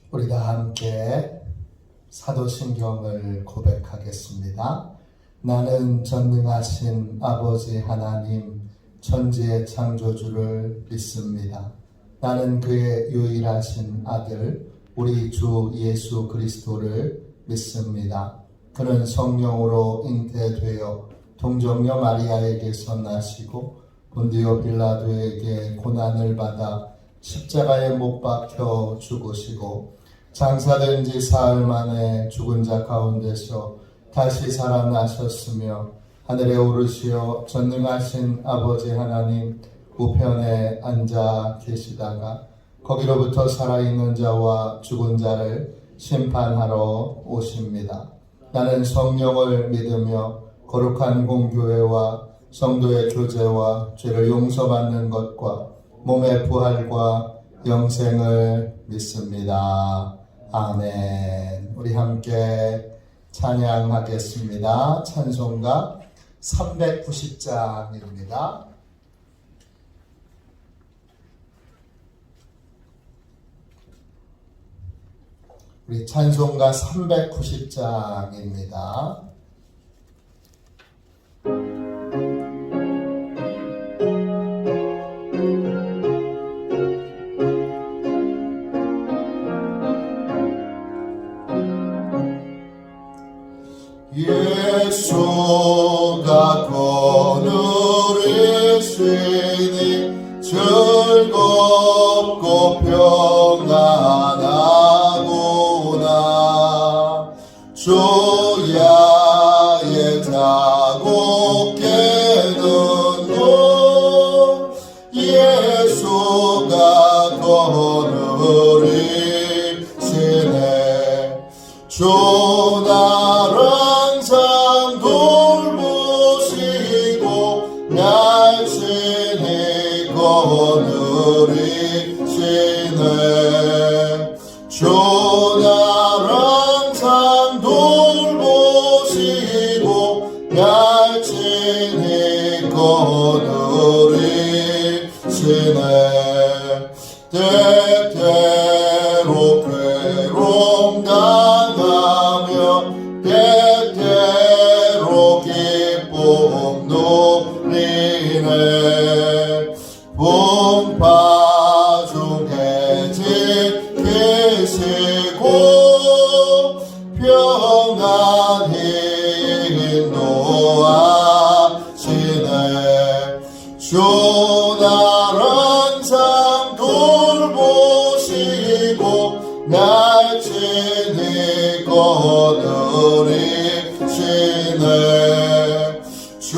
우리 다 함께 사도신경을 고백하겠습니다. 나는 전능하신 아버지 하나님 천지의 창조주를 믿습니다. 나는 그의 유일하신 아들 우리 주 예수 그리스도를 믿습니다. 그는 성령으로 잉태되어 동정녀 마리아에게서 나시고 본디오 빌라도에게 고난을 받아 십자가에 못 박혀 죽으시고 장사된 지 사흘 만에 죽은 자 가운데서 다시 살아나셨으며 하늘에 오르시어 전능하신 아버지 하나님 우편에 앉아 계시다가 거기로부터 살아있는 자와 죽은 자를 심판하러 오십니다. 나는 성령을 믿으며 거룩한 공교회와 성도의 교제와 죄를 용서받는 것과 몸의 부활과 영생을 믿습니다. 아멘. 우리 함께 찬양하겠습니다. 찬송가 390장입니다. 우리 찬송가 390장입니다. 예수가 거느리시니 즐겁고 평안하구나. 주야의 자고 깨는 것 예수가 거느리시네. 주 나를 항상 돌보시고 날씬히 거느리시네. 주 나를 항상 돌보시고 날씬히 거느리시네. 때때로 괴로움 당하며 때때로 기쁨 누리네. 풍파 중에 지키시고 평안히 인도하시네. 주 나를 항상 돌보시고 날씬히 거느리시네. 주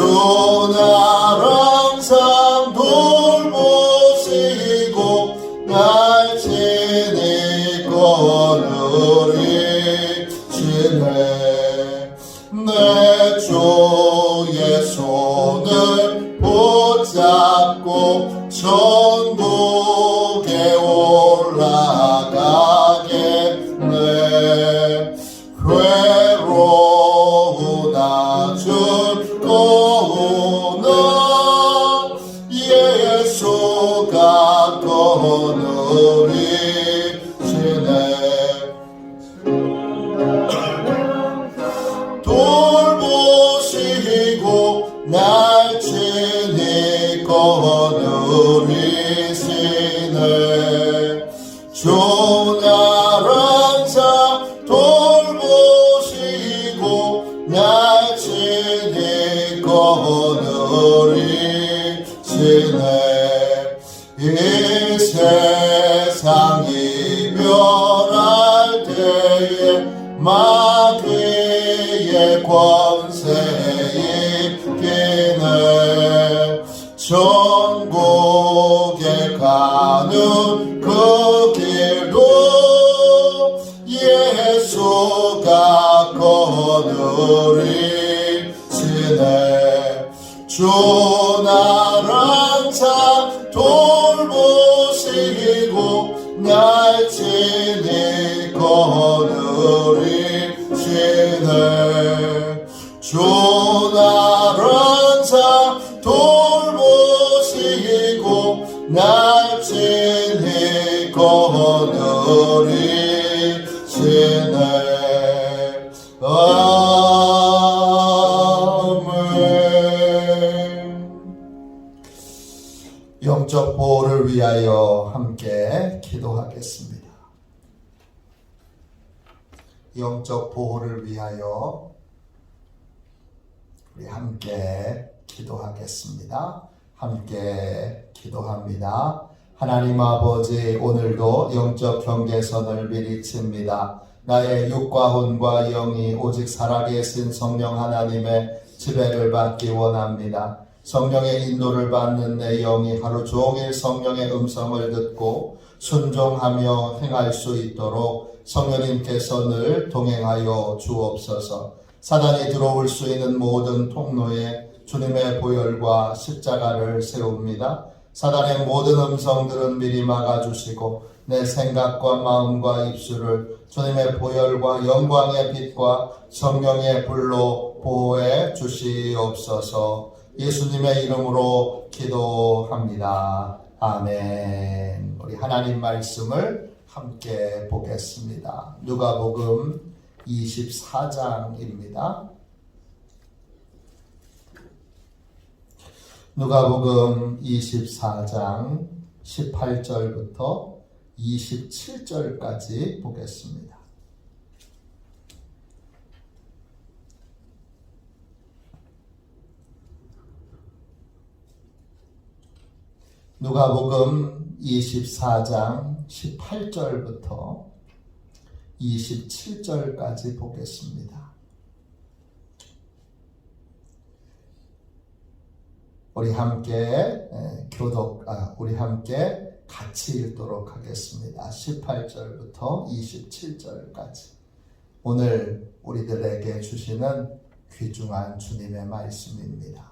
나를 항상 돌보시고 날씬히 거느리시네. 내 주의 손을 붙잡고 천국에 올라가겠네. 괴로우나 즐거우나 예수가 거느리시네. 돌보시고 날씬히 거느리시네. 주 나를 항상 돌보시고 날씬히 거느리시네. 이 세상 이별할 때에 마귀의 권세 있기네. 천국에 가는 그 길도 예수가 거느리시네. 주 나를 항상 돌보시고 날씬히 거느리시네. 주 나를 항상 돌보시고 날씬히 거느리시네. 아멘. 영적 보호를 위하여 함께 기도하겠습니다. 영적 보호를 위하여 우리 함께 기도하겠습니다. 함께 기도합니다. 하나님 아버지, 오늘도 영적 경계선을 미리 칩니다. 나의 육과 혼과 영이 오직 살아계신 성령 하나님의 지배를 받기 원합니다. 성령의 인도를 받는 내 영이 하루 종일 성령의 음성을 듣고 순종하며 행할 수 있도록 성령님께서 늘 동행하여 주옵소서. 사단이 들어올 수 있는 모든 통로에 주님의 보혈과 십자가를 세웁니다. 사단의 모든 음성들은 미리 막아주시고 내 생각과 마음과 입술을 주님의 보혈과 영광의 빛과 성령의 불로 보호해 주시옵소서. 예수님의 이름으로 기도합니다. 아멘. 우리 하나님 말씀을 함께 보겠습니다. 누가복음 24장입니다. 누가복음 24장 18절부터 27절까지 보겠습니다. 누가복음 24장 18절부터 27절까지 보겠습니다. 우리 함께 우리 함께 같이 읽도록 하겠습니다. 18절부터 27절까지. 오늘 우리들에게 주시는 귀중한 주님의 말씀입니다.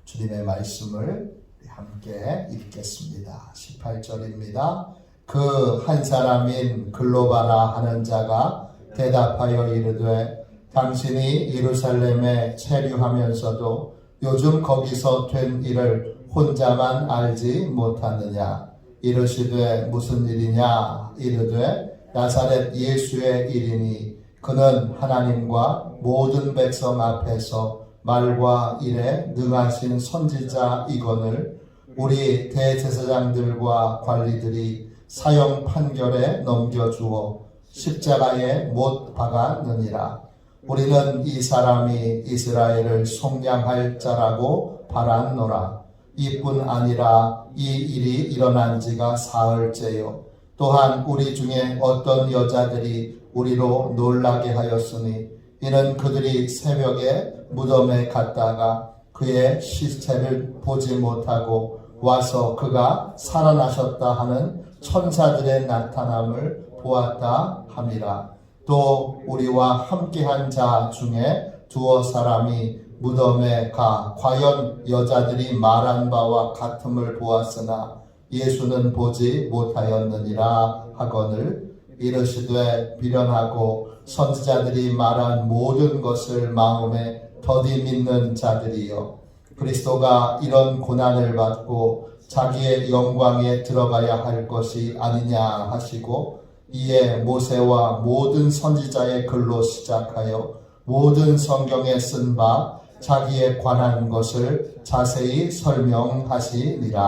주님의 말씀을 함께 읽겠습니다. 18절입니다. 그 한 사람인 글로바라 하는 자가 대답하여 이르되 당신이 예루살렘에 체류하면서도 요즘 거기서 된 일을 혼자만 알지 못하느냐? 이르시되 무슨 일이냐? 이르되 나사렛 예수의 일이니 그는 하나님과 모든 백성 앞에서 말과 일에 능하신 선지자이거늘 우리 대제사장들과 관리들이 사형 판결에 넘겨주어 십자가에 못 박았느니라. 우리는 이 사람이 이스라엘을 속량할 자라고 바랐노라. 이뿐 아니라 이 일이 일어난 지가 사흘째요. 또한 우리 중에 어떤 여자들이 우리로 놀라게 하였으니 이는 그들이 새벽에 무덤에 갔다가 그의 시체를 보지 못하고 와서 그가 살아나셨다 하는 천사들의 나타남을 보았다 함이라. 또 우리와 함께한 자 중에 두어 사람이 무덤에 가 과연 여자들이 말한 바와 같음을 보았으나 예수는 보지 못하였느니라 하거늘 이르시되 비련하고 선지자들이 말한 모든 것을 마음에 더디 믿는 자들이여 그리스도가 이런 고난을 받고 자기의 영광에 들어가야 할 것이 아니냐 하시고 이에 모세와 모든 선지자의 글로 시작하여 모든 성경에 쓴 바 자기에 관한 것을 자세히 설명하시니라.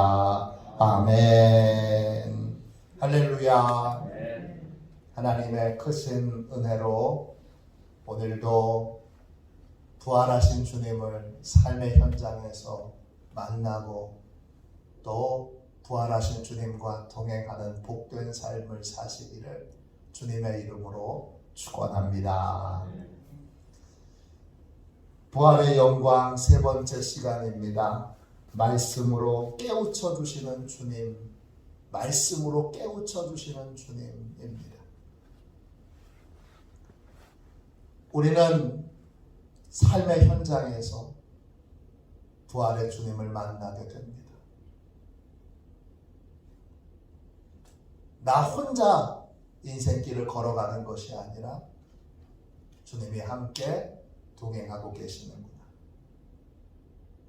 아멘. 할렐루야. 하나님의 크신 은혜로 오늘도 부활하신 주님을 삶의 현장에서 만나고 또 부활하신 주님과 동행하는 복된 삶을 사시기를 주님의 이름으로 축원합니다. 부활의 영광 세 번째 시간입니다. 말씀으로 깨우쳐 주시는 주님, 말씀으로 깨우쳐 주시는 주님입니다. 우리는 삶의 현장에서 부활의 주님을 만나게 됩니다. 나 혼자 인생길을 걸어가는 것이 아니라 주님이 함께 동행하고 계시는구나.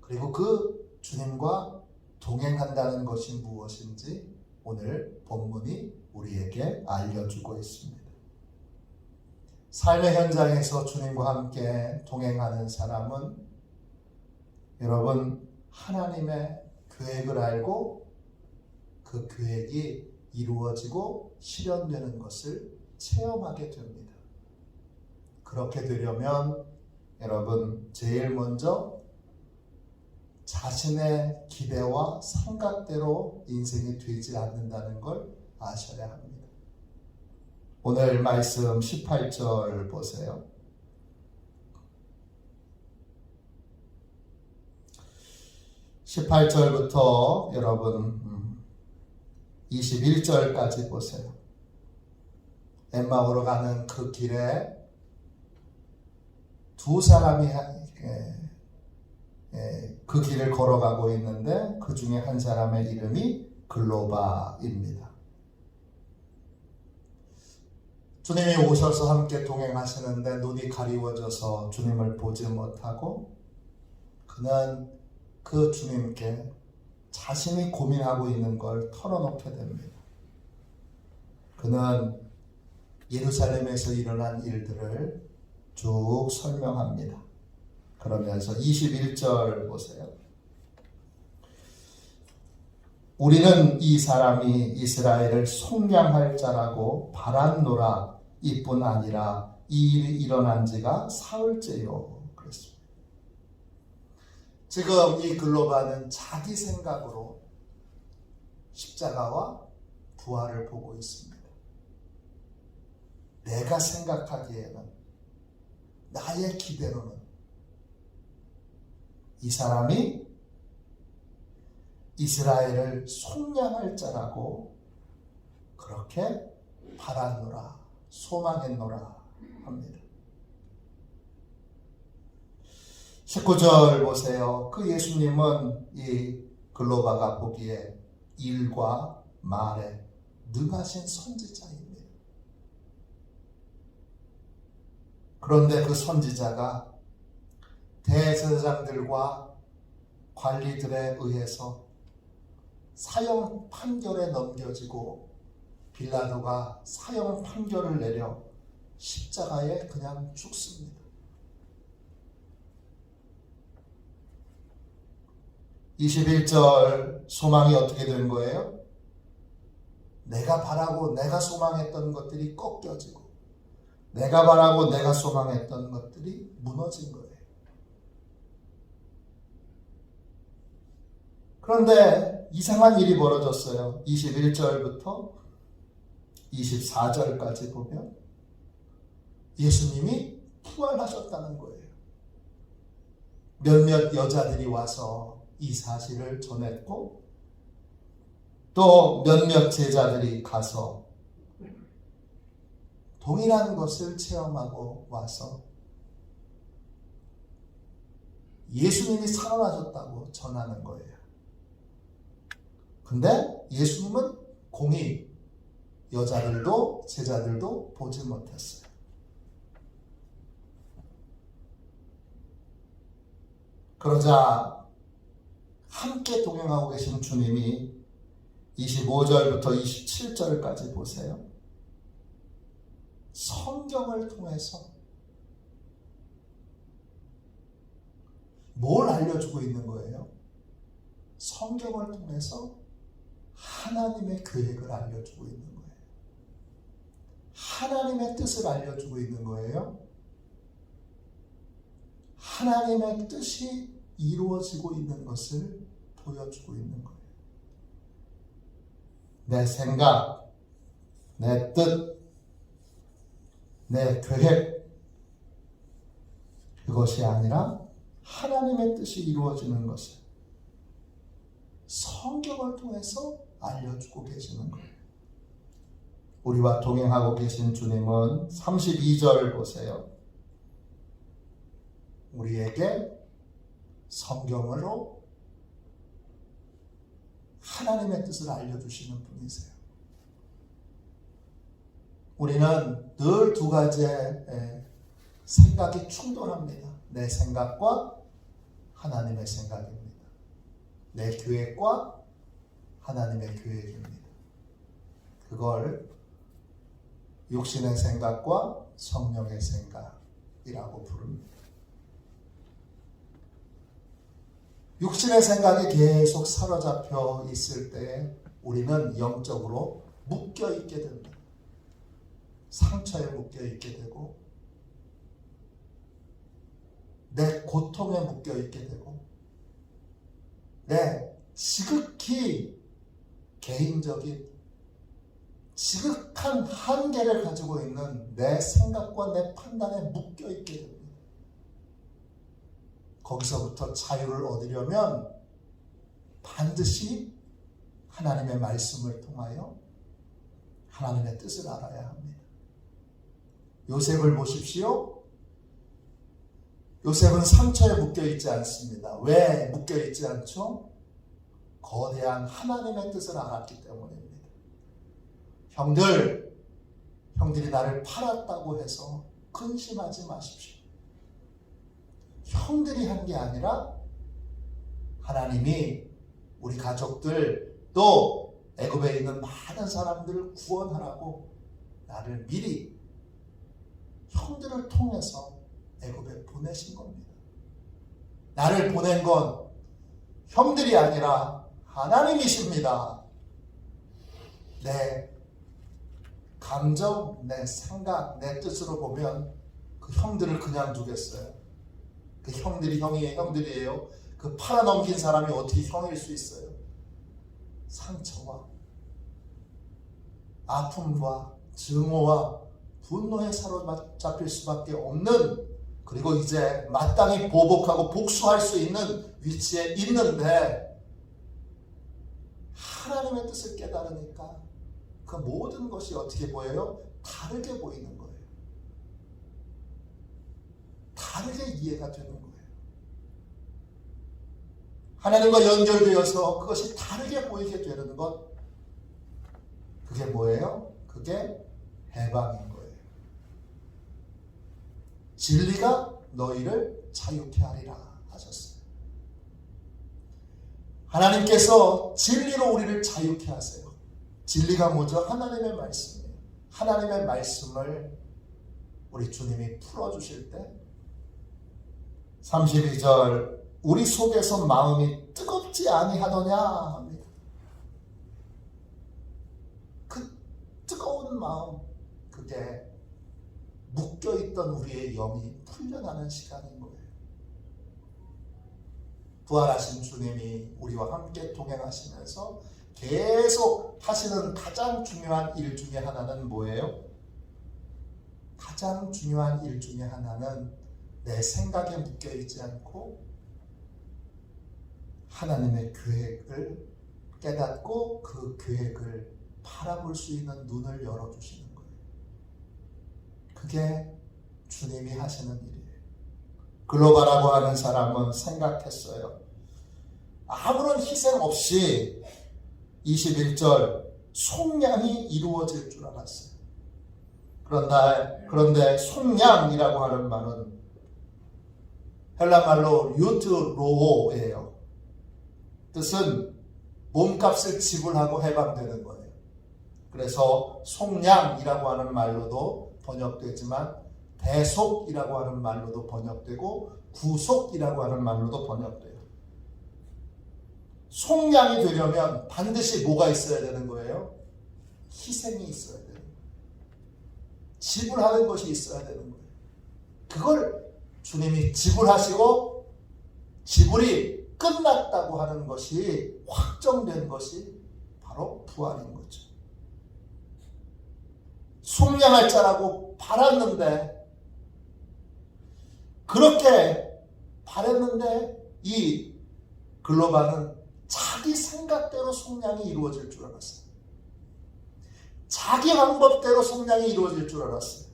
그리고 그 주님과 동행한다는 것이 무엇인지 오늘 본문이 우리에게 알려주고 있습니다. 삶의 현장에서 주님과 함께 동행하는 사람은 여러분 하나님의 계획을 알고 그 계획이 이루어지고 실현되는 것을 체험하게 됩니다. 그렇게 되려면 여러분 제일 먼저 자신의 기대와 생각대로 인생이 되지 않는다는 걸 아셔야 합니다. 오늘 말씀 18절 보세요. 18절부터 여러분 21절까지 보세요. 엠마오로 가는 그 길에 두 사람이 그 길을 걸어가고 있는데 그 중에 한 사람의 이름이 글로바입니다. 주님이 오셔서 함께 동행하시는데 눈이 가리워져서 주님을 보지 못하고 그는 그 주님께 자신이 고민하고 있는 걸 털어놓게 됩니다. 그는 예루살렘에서 일어난 일들을 쭉 설명합니다. 그러면서 21절 보세요. 우리는 이 사람이 이스라엘을 속량할 자라고 바랐노라 이뿐 아니라 이 일이 일어난 지가 사흘째요. 그랬습니다. 지금 이 글로바는 자기 생각으로 십자가와 부활을 보고 있습니다. 내가 생각하기에는 나의 기대로는 이 사람이 이스라엘을 속량할 자라고 그렇게 바랐노라 소망했노라 합니다. 19절 보세요. 그 예수님은 이 글로바가 보기에 일과 말에 능하신 선지자입니다. 그런데 그 선지자가 대제사장들과 관리들에 의해서 사형 판결에 넘겨지고 빌라도가 사형 판결을 내려 십자가에 그냥 죽습니다. 21절 소망이 어떻게 된 거예요? 내가 바라고 내가 소망했던 것들이 꺾여지고 내가 바라고 내가 소망했던 것들이 무너진 거예요. 그런데 이상한 일이 벌어졌어요. 21절부터 24절까지 보면 예수님이 부활하셨다는 거예요. 몇몇 여자들이 와서 이 사실을 전했고 또 몇몇 제자들이 가서 동일한 것을 체험하고 와서 예수님이 살아나셨다고 전하는 거예요. 근데 예수님은 공히 여자들도 제자들도 보지 못했어요. 그러자 함께 동행하고 계신 주님이 25절부터 27절까지 보세요. 성경을 통해서 뭘 알려주고 있는 거예요? 성경을 통해서 하나님의 계획을 알려주고 있는 거예요. 하나님의 뜻을 알려주고 있는 거예요. 하나님의 뜻이 이루어지고 있는 것을 보여주고 있는 거예요. 내 생각, 내 뜻, 내 계획, 그것이 아니라 하나님의 뜻이 이루어지는 것을 성경을 통해서 알려주고 계시는 거예요. 우리와 동행하고 계신 주님은 32절 보세요. 우리에게 성경으로 하나님의 뜻을 알려주시는 분이세요. 우리는 늘 두 가지의 생각이 충돌합니다. 내 생각과 하나님의 생각입니다. 내 계획과 하나님의 계획입니다. 그걸 육신의 생각과 성령의 생각이라고 부릅니다. 육신의 생각이 계속 사로잡혀 있을 때 우리는 영적으로 묶여 있게 됩니다. 상처에 묶여 있게 되고 내 고통에 묶여 있게 되고 내 지극히 개인적인 지극한 한계를 가지고 있는 내 생각과 내 판단에 묶여 있게 됩니다. 거기서부터 자유를 얻으려면 반드시 하나님의 말씀을 통하여 하나님의 뜻을 알아야 합니다. 요셉을 보십시오. 요셉은 상처에 묶여 있지 않습니다. 왜 묶여 있지 않죠? 거대한 하나님의 뜻을 알았기 때문입니다. 형들이 나를 팔았다고 해서 근심하지 마십시오. 형들이 한 게 아니라 하나님이 우리 가족들 또 애굽에 있는 많은 사람들을 구원하라고 나를 미리 형들을 통해서 애굽에 보내신 겁니다. 나를 보낸 건 형들이 아니라 하나님이십니다. 내 감정, 내 생각, 내 뜻으로 보면 그 형들을 그냥 두겠어요. 그 형들이에요. 그 팔아넘긴 사람이 어떻게 형일 수 있어요? 상처와 아픔과 증오와 분노에 사로잡힐 수밖에 없는, 그리고 이제 마땅히 보복하고 복수할 수 있는 위치에 있는데 하나님의 뜻을 깨달으니까 그 모든 것이 어떻게 보여요? 다르게 보이는 거예요. 다르게 이해가 되는 거예요. 하나님과 연결되어서 그것이 다르게 보이게 되는 것, 그게 뭐예요? 그게 해방인 거예요. 진리가 너희를 자유케 하리라 하셨어요. 하나님께서 진리로 우리를 자유케 하세요. 진리가 뭐죠? 하나님의 말씀이에요. 하나님의 말씀을 우리 주님이 풀어주실 때 32절 우리 속에서 마음이 뜨겁지 아니하더냐 합니다. 그 뜨거운 마음, 그게 묶여있던 우리의 영이 풀려나는 시간인 거예요. 부활하신 주님이 우리와 함께 동행하시면서 계속 하시는 가장 중요한 일 중에 하나는 뭐예요? 가장 중요한 일 중에 하나는 내 생각에 묶여있지 않고 하나님의 계획을 깨닫고 그 계획을 바라볼 수 있는 눈을 열어주시는 거예요. 그게 주님이 하시는 일이에요. 글로바라고 하는 사람은 생각했어요. 아무런 희생 없이 21절 속량이 이루어질 줄 알았어요. 그런데 속량이라고 하는 말은 헬라말로 유트로오예요. 뜻은 몸값을 지불하고 해방되는 거예요. 그래서 속량이라고 하는 말로도 번역되지만 대속이라고 하는 말로도 번역되고 구속이라고 하는 말로도 번역돼요. 속량이 되려면 반드시 뭐가 있어야 되는 거예요? 희생이 있어야 되는 거예요. 지불하는 것이 있어야 되는 거예요. 그걸 주님이 지불하시고 지불이 끝났다고 하는 것이 확정된 것이 바로 부활인 거죠. 속량할 자라고 바랐는데, 그렇게 바랬는데 이 글로바는 자기 생각대로 속량이 이루어질 줄 알았어요. 자기 방법대로 속량이 이루어질 줄 알았어요.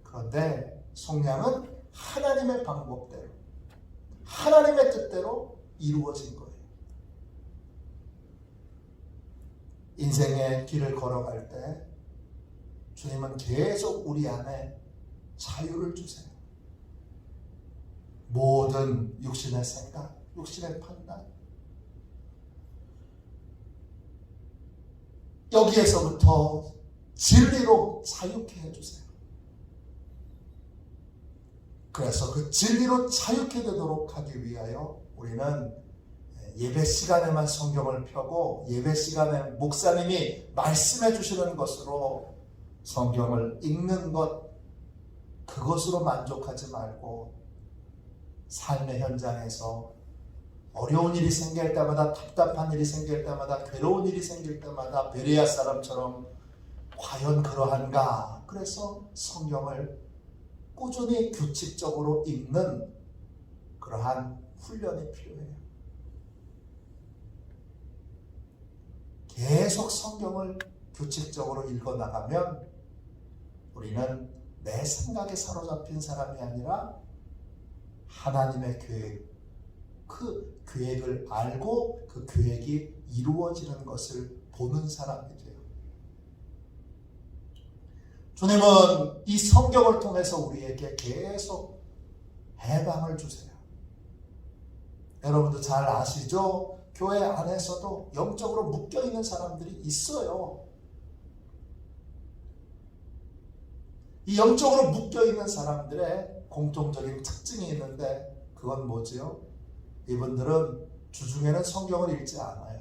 그런데 속량은 하나님의 방법대로, 하나님의 뜻대로 이루어진 거예요. 인생의 길을 걸어갈 때 주님은 계속 우리 안에 자유를 주세요. 모든 육신의 생각, 육신의 판단, 여기에서부터 진리로 자유케 해주세요. 그래서 그 진리로 자유케 되도록 하기 위하여 우리는 예배 시간에만 성경을 펴고 예배 시간에 목사님이 말씀해 주시는 것으로 성경을 읽는 것, 그것으로 만족하지 말고 삶의 현장에서 어려운 일이 생길 때마다, 답답한 일이 생길 때마다, 괴로운 일이 생길 때마다 베레아 사람처럼 과연 그러한가? 그래서 성경을 꾸준히 규칙적으로 읽는 그러한 훈련이 필요해요. 계속 성경을 규칙적으로 읽어나가면 우리는 내 생각에 사로잡힌 사람이 아니라 하나님의 계획, 그 계획을 알고 그 계획이 이루어지는 것을 보는 사람이 돼요. 주님은 이 성경을 통해서 우리에게 계속 해방을 주세요. 여러분도 잘 아시죠? 교회 안에서도 영적으로 묶여있는 사람들이 있어요. 이 영적으로 묶여있는 사람들의 공통적인 특징이 있는데 그건 뭐지요? 이분들은 주중에는 성경을 읽지 않아요.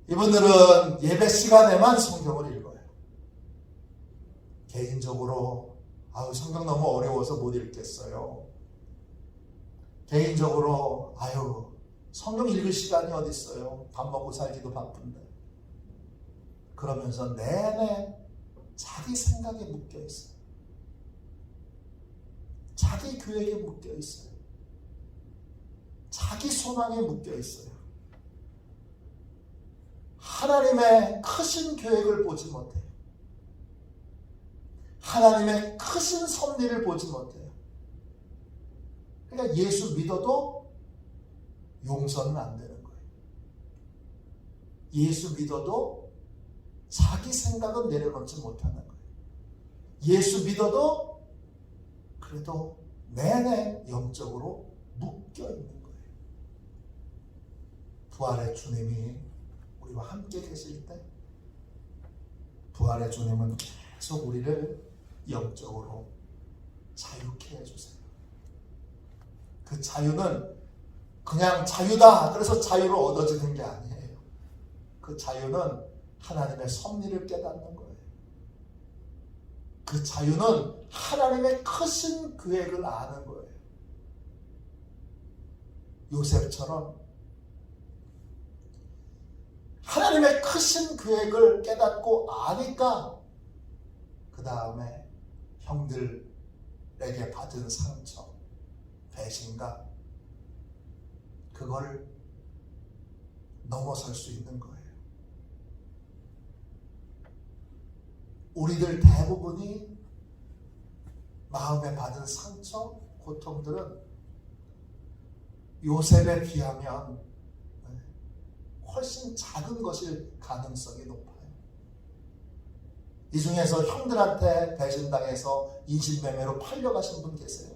이분들은 예배 시간에만 성경을 읽어요. 개인적으로 성경 너무 어려워서 못 읽겠어요. 개인적으로 성경 읽을 시간이 어디 있어요? 밥 먹고 살기도 바쁜데. 그러면서 내내 자기 생각에 묶여 있어요. 자기 계획에 묶여 있어요. 자기 소망에 묶여 있어요. 하나님의 크신 계획을 보지 못해요. 하나님의 크신 섭리를 보지 못해요. 그러니까 예수 믿어도 용서는 안 되는 거예요. 예수 믿어도 자기 생각은 내려놓지 못하는 거예요. 예수 믿어도 그래도 내내 영적으로 묶여 있는 거예요. 부활의 주님이 우리와 함께 계실 때 부활의 주님은 계속 우리를 영적으로 자유케 해주세요. 그 자유는 그냥 자유다 그래서 자유를 얻어지는 게 아니에요. 그 자유는 하나님의 섭리를 깨닫는 거예요. 그 자유는 하나님의 크신 계획을 아는 거예요. 요셉처럼 하나님의 크신 계획을 깨닫고 아니까 그 다음에 형들에게 받은 상처, 배신감, 그걸 넘어설 수 있는 거예요. 우리들 대부분이 마음에 받은 상처, 고통들은 요셉에 비하면 훨씬 작은 것일 가능성이 높아요. 이 중에서 형들한테 배신당해서 인신매매로 팔려가신 분 계세요?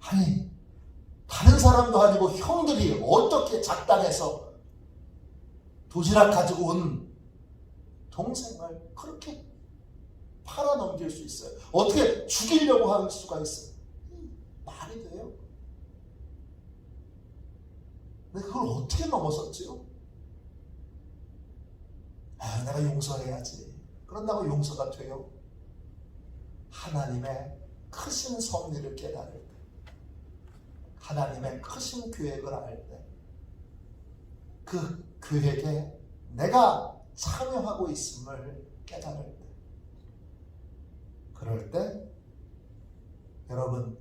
아니, 다른 사람도 아니고 형들이 어떻게 작당해서 도시락 가지고 온 동생을 그렇게 팔아넘길 수 있어요? 어떻게 죽이려고 할 수가 있어요? 말이 돼요? 근데 그걸 어떻게 넘어섰지요? 내가 용서해야지. 그런다고 용서가 돼요? 하나님의 크신 섭리를 깨달을 때, 하나님의 크신 계획을 알 때, 그 계획에 내가 참여하고 있음을 깨달을 때, 그럴 때 여러분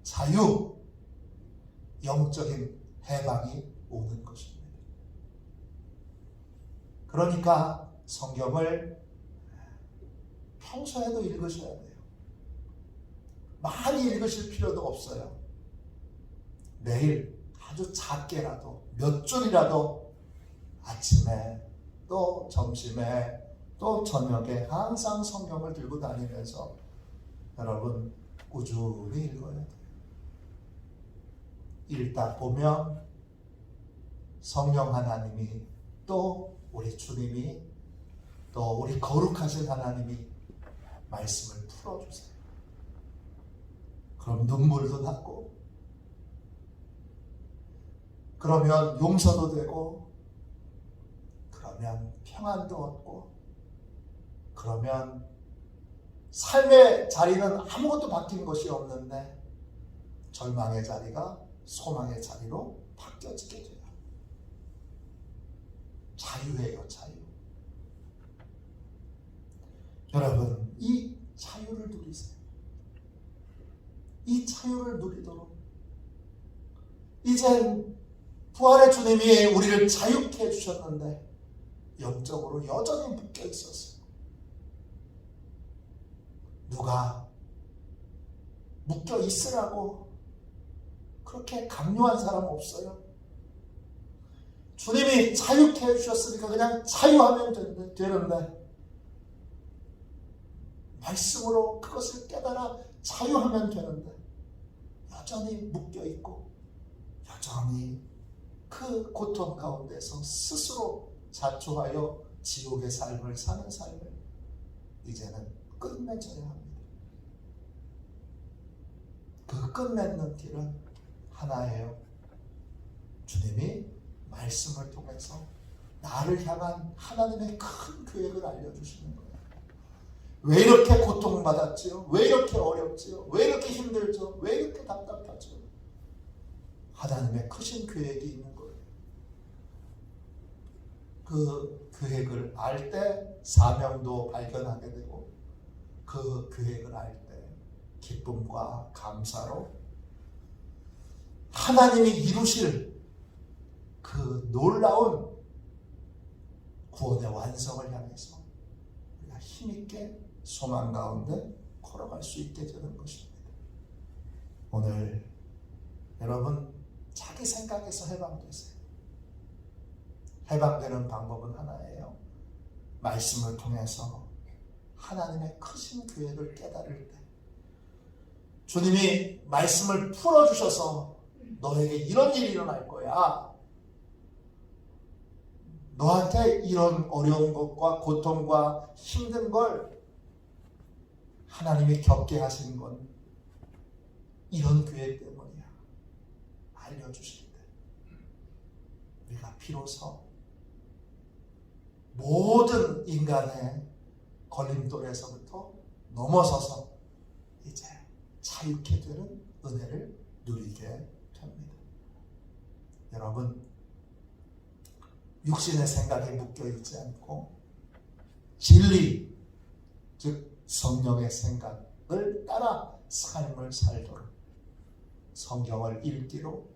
자유, 영적인 해방이 오는 것입니다. 그러니까 성경을 평소에도 읽으셔야 돼요. 많이 읽으실 필요도 없어요. 매일 아주 작게라도 몇 줄이라도 아침에 또 점심에 또 저녁에 항상 성경을 들고 다니면서 여러분 꾸준히 읽어야 돼요. 읽다 보면 성령 하나님이 또 우리 주님이 또 우리 거룩하신 하나님이 말씀을 풀어주세요. 그럼 눈물도 나고 그러면 용서도 되고 그러면 평안도 얻고 그러면 삶의 자리는 아무것도 바뀐 것이 없는데 절망의 자리가 소망의 자리로 바뀌어지게 돼요. 자유예요, 자유. 여러분, 이 자유를 누리세요. 이 자유를 누리도록 이젠 부활의 주님이 우리를 자유케 해주셨는데 영적으로 여전히 묶여 있었어요. 누가 묶여 있으라고 그렇게 강요한 사람 없어요. 주님이 자유케 해주셨으니까 그냥 자유하면 되는데 말씀으로 그것을 깨달아 자유하면 되는데 여전히 묶여있고 여전히 그 고통 가운데서 스스로 자초하여 지옥의 삶을 사는 삶을 이제는 끝맺어야 합니다. 그 끝맺는 길은 하나예요. 주님이 말씀을 통해서 나를 향한 하나님의 큰 계획을 알려주시는 거예요. 왜 이렇게 고통받았지요? 왜 이렇게 어렵지요? 왜 이렇게 힘들죠? 왜 이렇게 답답하죠? 하나님의 크신 계획이 있는 거예요. 그 계획을 알 때 사명도 발견하게 되고 그 계획을 알 때 기쁨과 감사로 하나님이 이루실 그 놀라운 구원의 완성을 향해서 우리가 힘있게 소망 가운데 걸어갈 수 있게 되는 것입니다. 오늘 여러분 자기 생각에서 해방되세요. 해방되는 방법은 하나예요. 말씀을 통해서 하나님의 크신 계획을 깨달을 때 주님이 말씀을 풀어주셔서 너에게 이런 일이 일어날 거야. 너한테 이런 어려운 것과 고통과 힘든 걸 하나님이 겪게 하신 건 이런 계획 때문이야. 알려주실 때 우리가 비로소 모든 인간의 걸림돌에서부터 넘어서서 이제 자유케 되는 은혜를 누리게 됩니다. 여러분, 육신의 생각에 묶여있지 않고 진리, 즉 성령의 생각을 따라 삶을 살도록 성경을 읽기로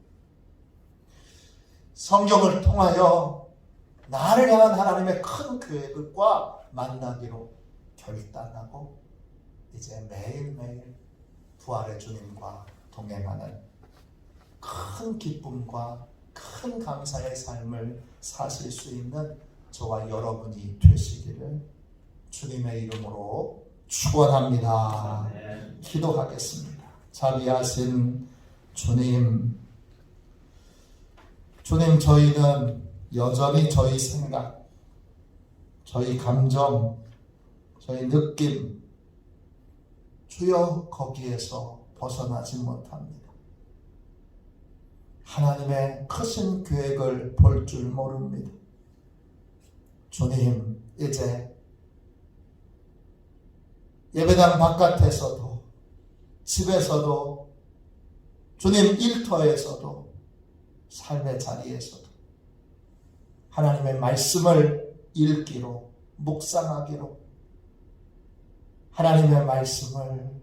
성경을 통하여 나를 향한 하나님의 큰 계획과 만나기로 결단하고 이제 매일매일 부활의 주님과 동행하는 큰 기쁨과 큰 감사의 삶을 사실 수 있는 저와 여러분이 되시기를 주님의 이름으로 축원합니다. 기도하겠습니다. 자비하신 주님, 저희는 여전히 저희 생각, 저희 감정, 저희 느낌, 주여 거기에서 벗어나지 못합니다. 하나님의 크신 계획을 볼 줄 모릅니다. 주님, 이제 예배당 바깥에서도 집에서도 주님 일터에서도 삶의 자리에서도 하나님의 말씀을 읽기로 묵상하기로 하나님의 말씀을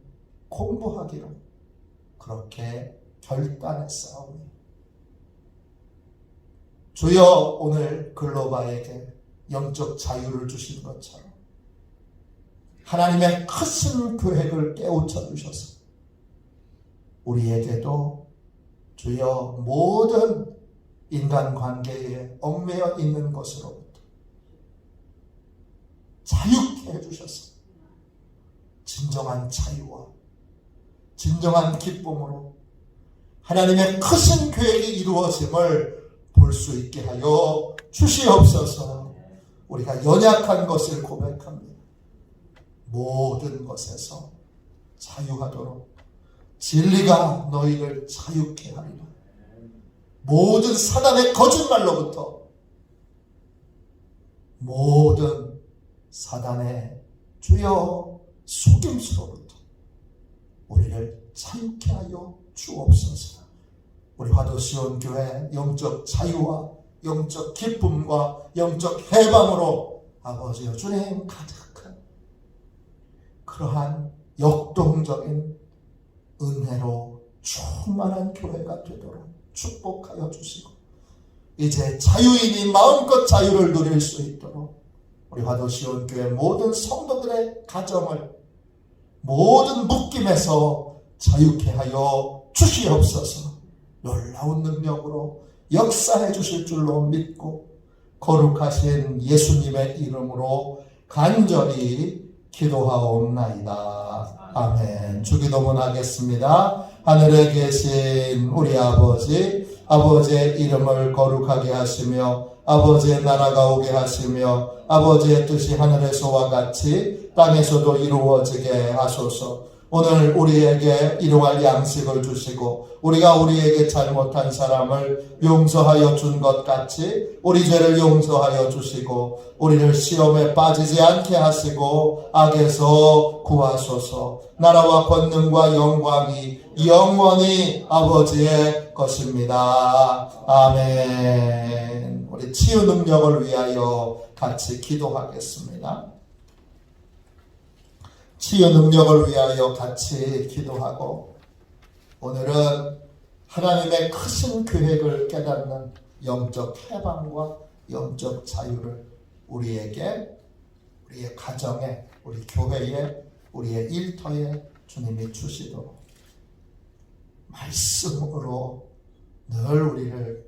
공부하기로 그렇게 결단했사오니 주여 오늘 글로바에게 영적 자유를 주신 것처럼 하나님의 크신 계획을 깨우쳐 주셔서 우리에게도 주여 모든 인간관계에 얽매여 있는 것으로부터 자유케 해주셔서 진정한 자유와 진정한 기쁨으로 하나님의 크신 계획이 이루어짐을 볼 수 있게 하여 주시옵소서. 우리가 연약한 것을 고백합니다. 모든 것에서 자유하도록 진리가 너희를 자유케 하리라. 모든 사단의 거짓말로부터, 모든 사단의 주여 속임수로부터 우리를 자유케 하여 주옵소서. 우리 화도시온교회 영적 자유와 영적 기쁨과 영적 해방으로 아버지여 주님 가득한 그러한 역동적인 은혜로 충만한 교회가 되도록 축복하여 주시고, 이제 자유인이 마음껏 자유를 누릴 수 있도록 우리 화도시온교회 모든 성도들의 가정을 모든 묶임에서 자유케 하여 주시옵소서. 놀라운 능력으로 역사해 주실 줄로 믿고 거룩하신 예수님의 이름으로 간절히 기도하옵나이다. 아멘. 주기도문 하겠습니다. 하늘에 계신 우리 아버지, 아버지의 이름을 거룩하게 하시며 아버지의 나라가 오게 하시며 아버지의 뜻이 하늘에서와 같이 땅에서도 이루어지게 하소서. 오늘 우리에게 일용할 양식을 주시고 우리가 우리에게 잘못한 사람을 용서하여 준 것 같이 우리 죄를 용서하여 주시고 우리를 시험에 빠지지 않게 하시고 악에서 구하소서. 나라와 권능과 영광이 영원히 아버지의 것입니다. 아멘. 우리 치유 능력을 위하여 같이 기도하겠습니다. 치유 능력을 위하여 같이 기도하고, 오늘은 하나님의 크신 계획을 깨닫는 영적 해방과 영적 자유를 우리에게, 우리의 가정에, 우리 교회에, 우리의 일터에 주님이 주시도록 말씀으로 늘 우리를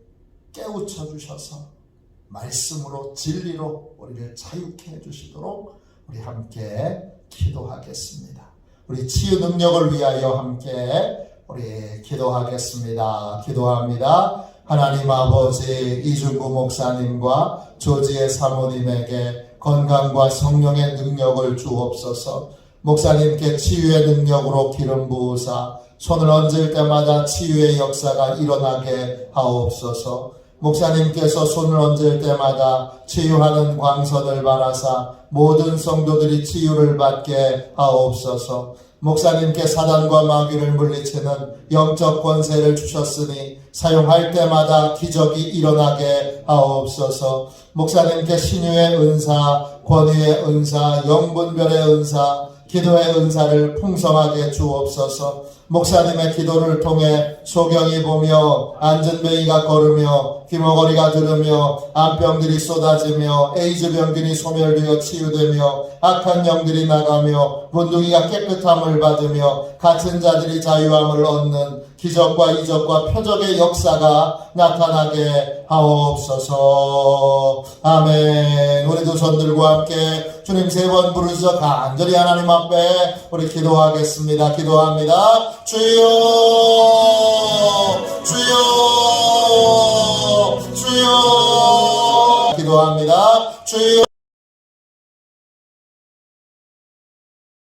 깨우쳐 주셔서 말씀으로 진리로 우리를 자유케 해주시도록 우리 함께 기도하겠습니다. 우리 치유 능력을 위하여 함께 우리 기도하겠습니다. 기도합니다. 하나님 아버지, 이준구 목사님과 조지의 사모님에게 건강과 성령의 능력을 주옵소서. 목사님께 치유의 능력으로 기름 부으사 손을 얹을 때마다 치유의 역사가 일어나게 하옵소서. 목사님께서 손을 얹을 때마다 치유하는 광선을 바라사 모든 성도들이 치유를 받게 하옵소서. 목사님께 사단과 마귀를 물리치는 영적 권세를 주셨으니 사용할 때마다 기적이 일어나게 하옵소서. 목사님께 신유의 은사, 권위의 은사, 영분별의 은사, 기도의 은사를 풍성하게 주옵소서. 목사님의 기도를 통해 소경이 보며 안전뱅이가 걸으며 귀머거리가 들으며 암병들이 쏟아지며 에이즈 병균이 소멸되어 치유되며 악한 영들이 나가며 문둥이가 깨끗함을 받으며 갇힌 자들이 자유함을 얻는 기적과 이적과 표적의 역사가 나타나게 하옵소서. 아멘. 우리 두 손들과 함께 주님 3번 부르짖어 간절히 하나님 앞에 우리 기도하겠습니다. 기도합니다. 주여, 주여.